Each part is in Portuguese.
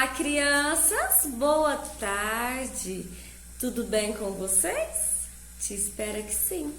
Olá, crianças! Boa tarde! Tudo bem com vocês? Te espero que sim.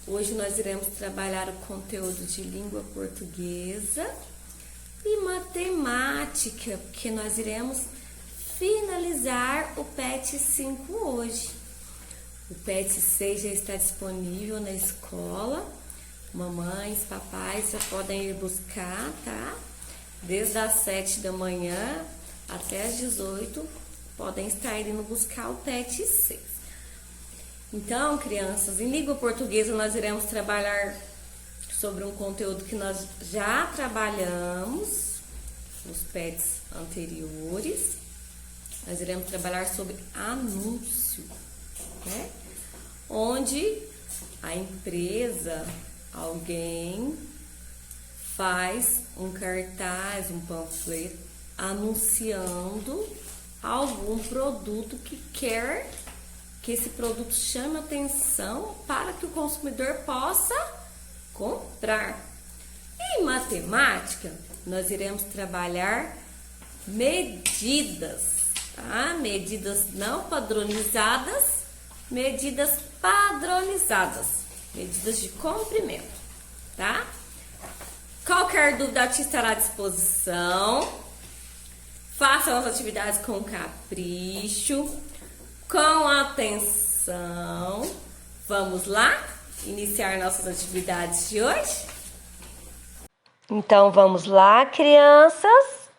Hoje nós iremos trabalhar o conteúdo de língua portuguesa e matemática, porque nós iremos finalizar o PET 5 hoje. O PET 6 já está disponível na escola. Mamães, papais já podem ir buscar, tá? Desde as 7 da manhã até as 18, podem estar indo buscar o PET 6. Então, crianças, em língua portuguesa nós iremos trabalhar sobre um conteúdo que nós já trabalhamos nos PETs anteriores. Nós iremos trabalhar sobre anúncio, né? Onde a empresa, alguém faz um cartaz, um panfleto anunciando algum produto que quer que esse produto chame atenção para que o consumidor possa comprar. Em matemática, nós iremos trabalhar medidas, tá? Medidas não padronizadas, medidas padronizadas, medidas de comprimento, tá? Qualquer dúvida te estará à disposição. Façam as atividades com capricho, com atenção. Vamos lá iniciar nossas atividades de hoje? Então vamos lá, crianças.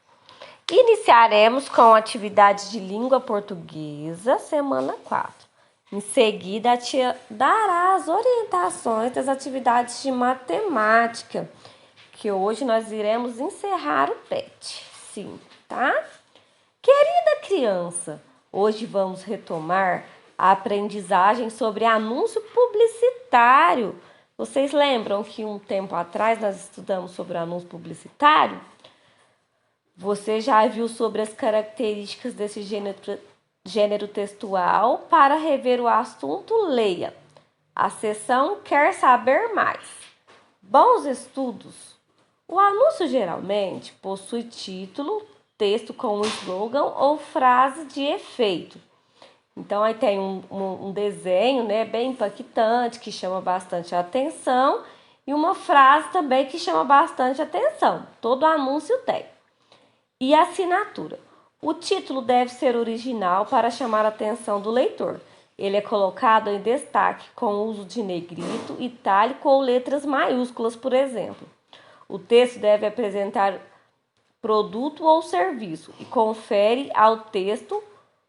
Iniciaremos com a atividade de língua portuguesa, semana 4. Em seguida, a tia dará as orientações das atividades de matemática, que hoje nós iremos encerrar o PET 5, tá? Querida criança, hoje vamos retomar a aprendizagem sobre anúncio publicitário. Vocês lembram que um tempo atrás nós estudamos sobre anúncio publicitário? Você já viu sobre as características desse gênero textual? Para rever o assunto, leia a seção Quer Saber Mais. Bons estudos! O anúncio geralmente possui título, texto com um slogan ou frase de efeito. Então, aí tem um desenho, né, bem impactante, que chama bastante atenção, e uma frase também que chama bastante atenção. Todo anúncio tem. E a assinatura. O título deve ser original para chamar a atenção do leitor. Ele é colocado em destaque com o uso de negrito, itálico ou letras maiúsculas, por exemplo. O texto deve apresentar produto ou serviço e confere ao texto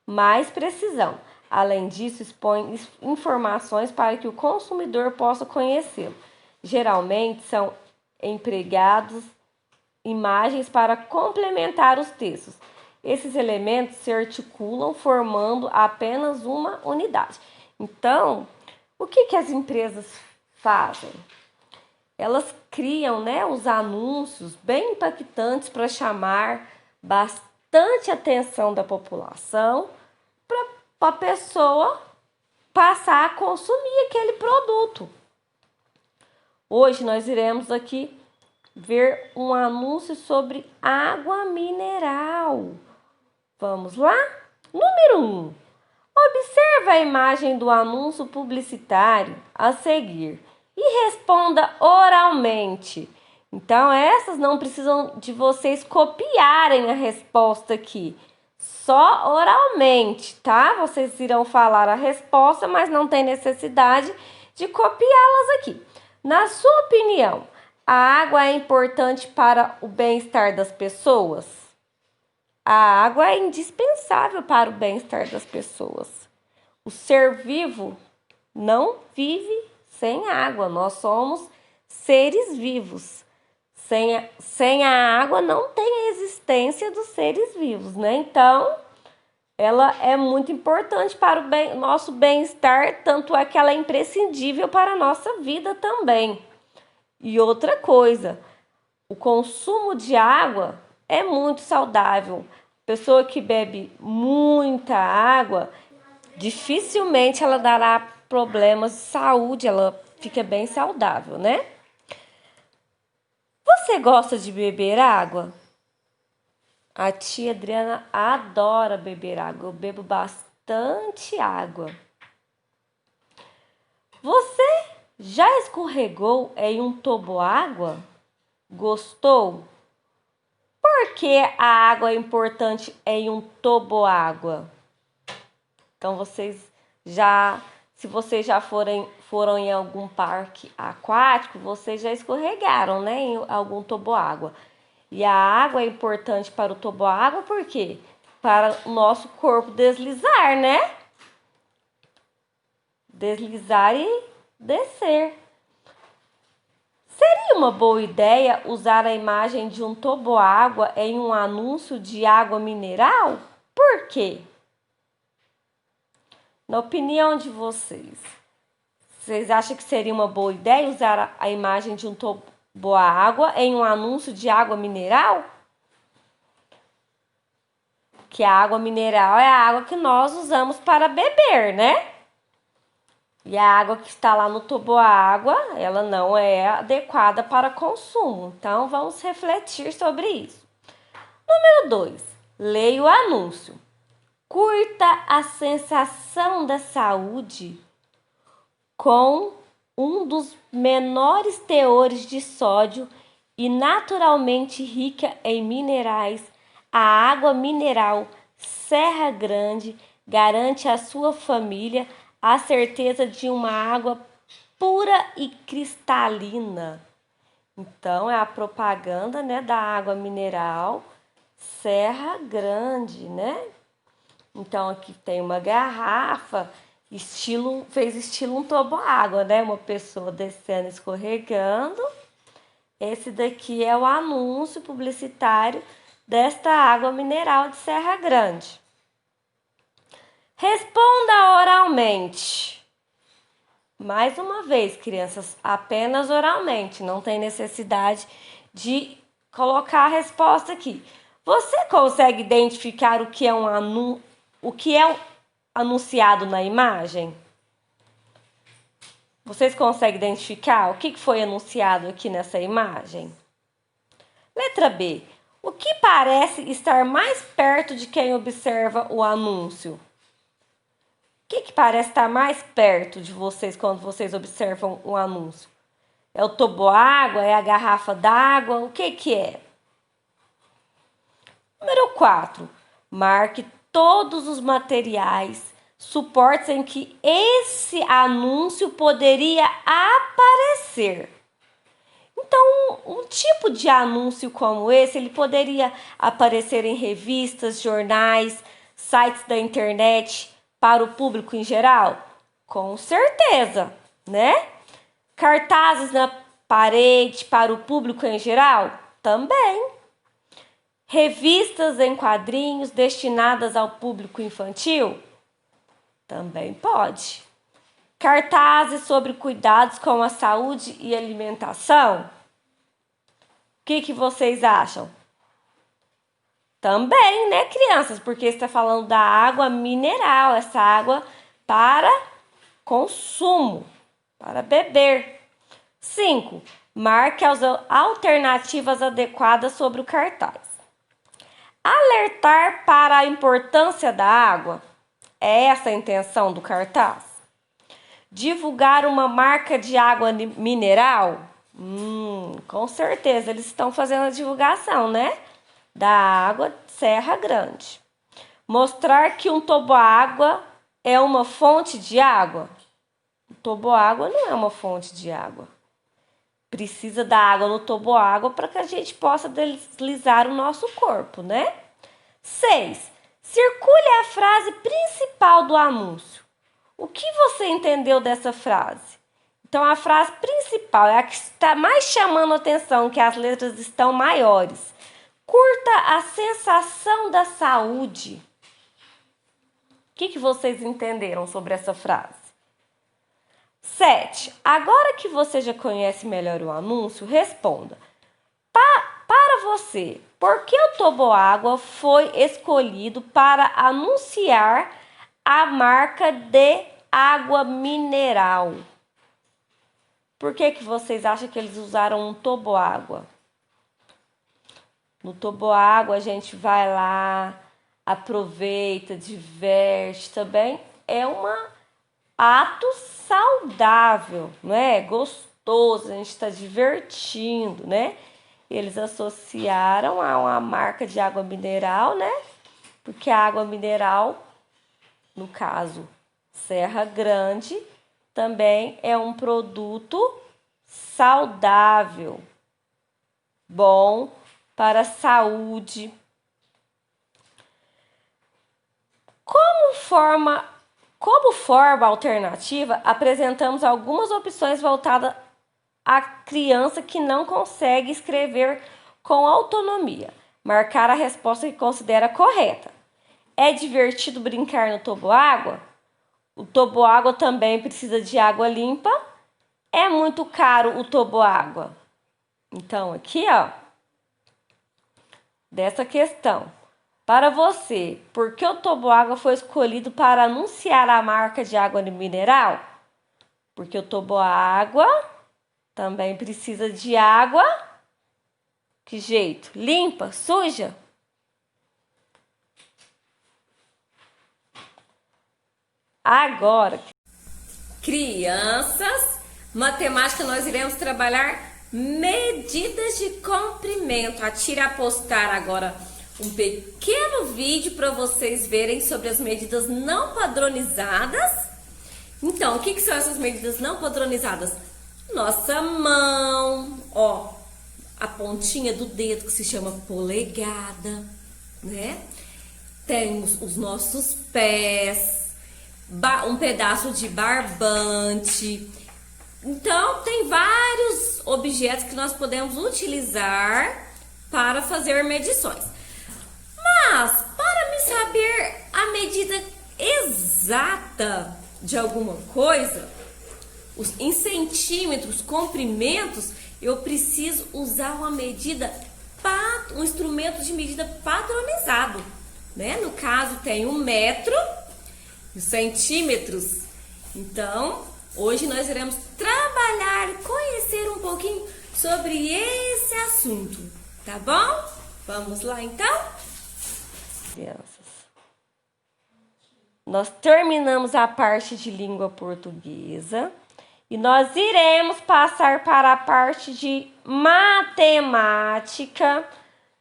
mais precisão. Além disso, expõe informações para que o consumidor possa conhecê-lo. Geralmente são empregados imagens para complementar os textos. Esses elementos se articulam formando apenas uma unidade. Então, o que as empresas fazem? Elas criam, né, os anúncios bem impactantes para chamar bastante atenção da população para a pessoa passar a consumir aquele produto. Hoje nós iremos aqui ver um anúncio sobre água mineral. Vamos lá? Número 1. Observe a imagem do anúncio publicitário a seguir e responda oralmente. Então, essas não precisam de vocês copiarem a resposta aqui. Só oralmente, tá? Vocês irão falar a resposta, mas não tem necessidade de copiá-las aqui. Na sua opinião, a água é importante para o bem-estar das pessoas? A água é indispensável para o bem-estar das pessoas. O ser vivo não vive sem água. Nós somos seres vivos. Sem a água não tem a existência dos seres vivos, né? Então, ela é muito importante para o nosso bem-estar, tanto é que ela é imprescindível para a nossa vida também. E outra coisa, o consumo de água é muito saudável. Pessoa que bebe muita água, dificilmente ela dará problemas de saúde, ela fica bem saudável, né? Você gosta de beber água? A tia Adriana adora beber água. Eu bebo bastante água. Você já escorregou em um toboágua? Gostou? Por que a água é importante em um toboágua? Então, se vocês já foram em algum parque aquático, vocês já escorregaram, né, em algum toboágua. E a água é importante para o toboágua por quê? Para o nosso corpo deslizar, né? Deslizar e descer. Seria uma boa ideia usar a imagem de um toboágua em um anúncio de água mineral? Por quê? Na opinião de vocês, vocês acham que seria uma boa ideia usar a imagem de um toboágua em um anúncio de água mineral? Que a água mineral é a água que nós usamos para beber, né? E a água que está lá no toboágua, ela não é adequada para consumo. Então, vamos refletir sobre isso. Número 2. Leia o anúncio. Curta a sensação da saúde com um dos menores teores de sódio e naturalmente rica em minerais. A água mineral Serra Grande garante à sua família a certeza de uma água pura e cristalina. Então, é a propaganda, né, da água mineral Serra Grande, né? Então, aqui tem uma garrafa, fez estilo um toboágua, né? Uma pessoa descendo, escorregando. Esse daqui é o anúncio publicitário desta água mineral de Serra Grande. Responda oralmente. Mais uma vez, crianças, apenas oralmente, não tem necessidade de colocar a resposta aqui. Você consegue identificar o que é anunciado na imagem? Vocês conseguem identificar o que foi anunciado aqui nessa imagem? Letra B. O que parece estar mais perto de quem observa o anúncio? O que parece estar mais perto de vocês quando vocês observam o anúncio? É o toboágua? É a garrafa d'água? O que é? Número 4. Marque todos os materiais, suportes em que esse anúncio poderia aparecer. Então, um tipo de anúncio como esse, ele poderia aparecer em revistas, jornais, sites da internet para o público em geral? Com certeza, né? Cartazes na parede para o público em geral? Também. Revistas em quadrinhos destinadas ao público infantil? Também pode. Cartazes sobre cuidados com a saúde e alimentação? O que vocês acham? Também, né, crianças? Porque está falando da água mineral, essa água para consumo, para beber. 5. Marque as alternativas adequadas sobre o cartaz. Alertar para a importância da água. É essa a intenção do cartaz? Divulgar uma marca de água mineral? Com certeza, eles estão fazendo a divulgação, né? Da água Serra Grande. Mostrar que um toboágua é uma fonte de água? O toboágua não é uma fonte de água. Precisa da água no toboágua para que a gente possa deslizar o nosso corpo, né? 6. Circule a frase principal do anúncio. O que você entendeu dessa frase? Então, a frase principal é a que está mais chamando a atenção, que as letras estão maiores. Curta a sensação da saúde. O que vocês entenderam sobre essa frase? 7. Agora que você já conhece melhor o anúncio, responda. Para você, por que o toboágua foi escolhido para anunciar a marca de água mineral? Por que vocês acham que eles usaram um toboágua? No toboágua a gente vai lá, aproveita, diverte também. É um ato saudável, não é? Gostoso, a gente está divertindo, né? Eles associaram a uma marca de água mineral, né? Porque a água mineral, no caso Serra Grande, também é um produto saudável, bom para a saúde. Como forma alternativa, apresentamos algumas opções voltadas à criança que não consegue escrever com autonomia. Marcar a resposta que considera correta. É divertido brincar no toboágua? O toboágua também precisa de água limpa. É muito caro o toboágua? Então, aqui, ó, dessa questão. Para você, por que o toboágua foi escolhido para anunciar a marca de água mineral? Porque o toboágua também precisa de água. Que jeito? Limpa? Suja? Agora, crianças, matemática, nós iremos trabalhar medidas de comprimento. A Tira postar agora um pequeno vídeo para vocês verem sobre as medidas não padronizadas. Então, o que são essas medidas não padronizadas? Nossa mão, ó, a pontinha do dedo que se chama polegada, né? Temos os nossos pés, um pedaço de barbante. Então, tem vários objetos que nós podemos utilizar para fazer medições. Mas, para me saber a medida exata de alguma coisa, em centímetros, comprimentos, eu preciso usar uma medida, um instrumento de medida padronizado, né? No caso, tem 1 metro, centímetros. Então, hoje nós iremos trabalhar e conhecer um pouquinho sobre esse assunto, tá bom? Vamos lá, então? Crianças, nós terminamos a parte de língua portuguesa e nós iremos passar para a parte de matemática,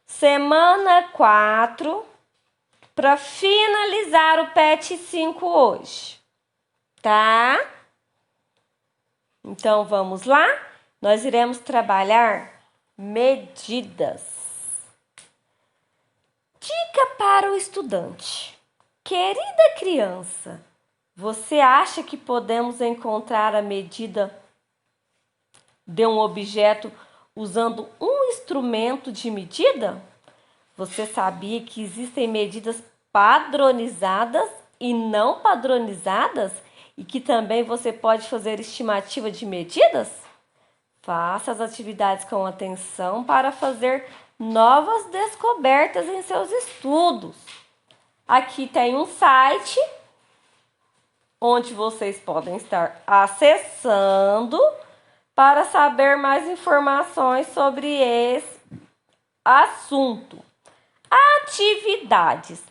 semana 4, para finalizar o PET 5 hoje, tá? Então, vamos lá? Nós iremos trabalhar medidas. Dica para o estudante. Querida criança, você acha que podemos encontrar a medida de um objeto usando um instrumento de medida? Você sabia que existem medidas padronizadas e não padronizadas? E que também você pode fazer estimativa de medidas? Faça as atividades com atenção para fazer novas descobertas em seus estudos. Aqui tem um site onde vocês podem estar acessando para saber mais informações sobre esse assunto. Atividades.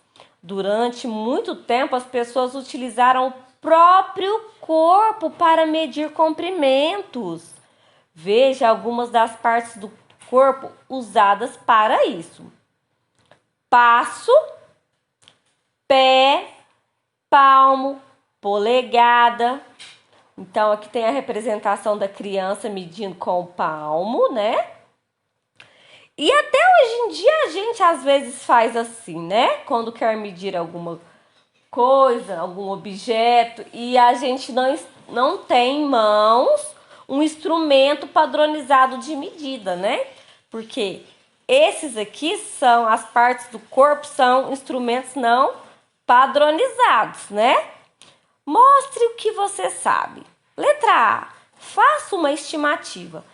Durante muito tempo, as pessoas utilizaram o próprio corpo para medir comprimentos. Veja algumas das partes do corpo usadas para isso: passo, pé, palmo, polegada. Então, aqui tem a representação da criança medindo com o palmo, né? E até hoje em dia a gente às vezes faz assim, né? Quando quer medir alguma coisa, algum objeto, e a gente não tem em mãos um instrumento padronizado de medida, né? Porque esses aqui são, as partes do corpo são instrumentos não padronizados, né? Mostre o que você sabe. Letra A. Faça uma estimativa.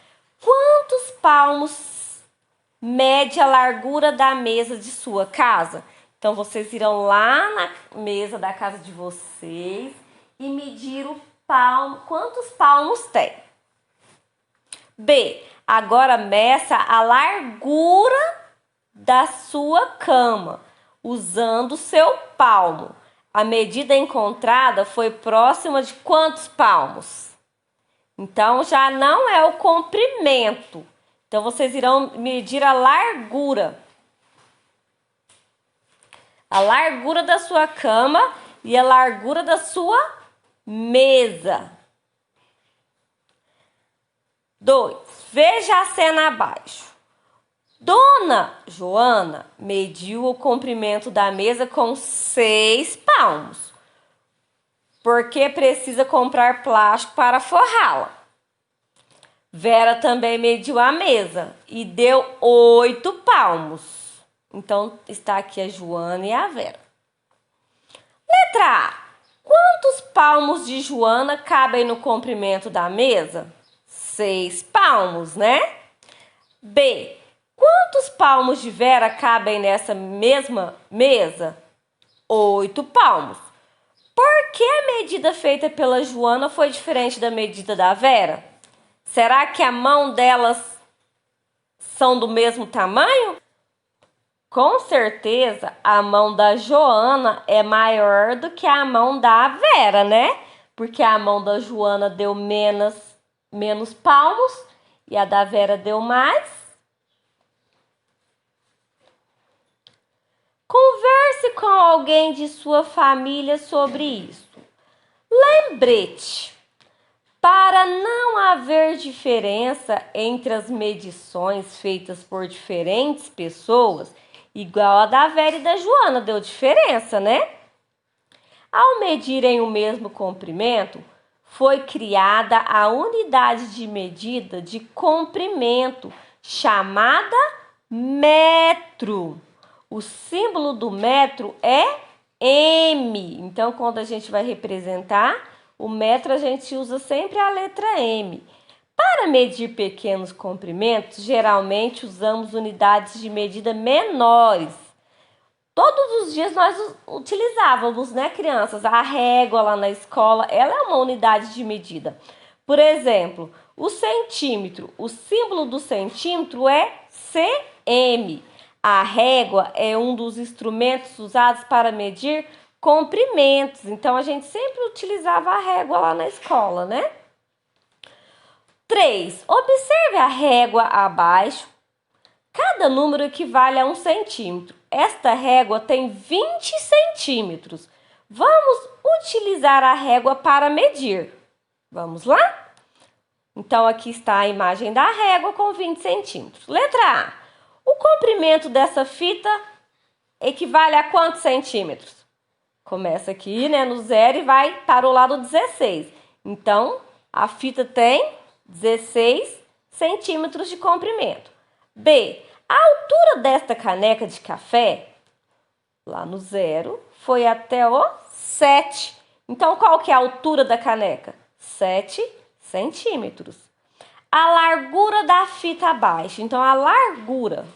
Quantos palmos mede a largura da mesa de sua casa? Então, vocês irão lá na mesa da casa de vocês e medir o palmo, quantos palmos tem. B. Agora meça a largura da sua cama, usando seu palmo. A medida encontrada foi próxima de quantos palmos? Então, já não é o comprimento. Então, vocês irão medir a largura. A largura da sua cama e a largura da sua mesa. 2. Veja a cena abaixo. Dona Joana mediu o comprimento da mesa com 6 palmos, porque precisa comprar plástico para forrá-la. Vera também mediu a mesa e deu 8 palmos. Então, está aqui a Joana e a Vera. Letra A. Quantos palmos de Joana cabem no comprimento da mesa? 6 palmos, né? B. Quantos palmos de Vera cabem nessa mesma mesa? 8 palmos. Por que a medida feita pela Joana foi diferente da medida da Vera? Será que a mão delas são do mesmo tamanho? Com certeza, a mão da Joana é maior do que a mão da Vera, né? Porque a mão da Joana deu menos palmos e a da Vera deu mais. Converse com alguém de sua família sobre isso. Lembrete: para não haver diferença entre as medições feitas por diferentes pessoas, igual a da Vera e da Joana, deu diferença, né? Ao medirem o mesmo comprimento, foi criada a unidade de medida de comprimento, chamada metro. O símbolo do metro é M. Então, quando a gente vai representar o metro, a gente usa sempre a letra M. Para medir pequenos comprimentos, geralmente usamos unidades de medida menores. Todos os dias nós utilizávamos, né, crianças? A régua lá na escola, ela é uma unidade de medida. Por exemplo, o centímetro, o símbolo do centímetro é cm. A régua é um dos instrumentos usados para medir comprimentos. Então, a gente sempre utilizava a régua lá na escola, né? 3. Observe a régua abaixo. Cada número equivale a 1 centímetro. Esta régua tem 20 centímetros. Vamos utilizar a régua para medir. Vamos lá? Então, aqui está a imagem da régua com 20 centímetros. Letra A. O comprimento dessa fita equivale a quantos centímetros? Começa aqui, né, no 0 e vai para o lado 16. Então, a fita tem 16 centímetros de comprimento. B. A altura desta caneca de café, lá no 0, foi até o 7. Então, qual que é a altura da caneca? 7 centímetros. A largura da fita abaixo. Então, a largura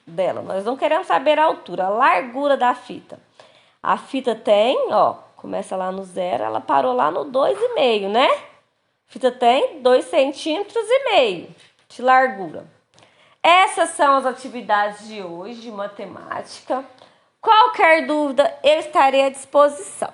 dela. Nós não queremos saber a altura, a largura da fita. A fita tem, ó, começa lá no 0, ela parou lá no 2,5, né? A fita tem 2,5 centímetros de largura. Essas são as atividades de hoje de matemática. Qualquer dúvida, eu estarei à disposição.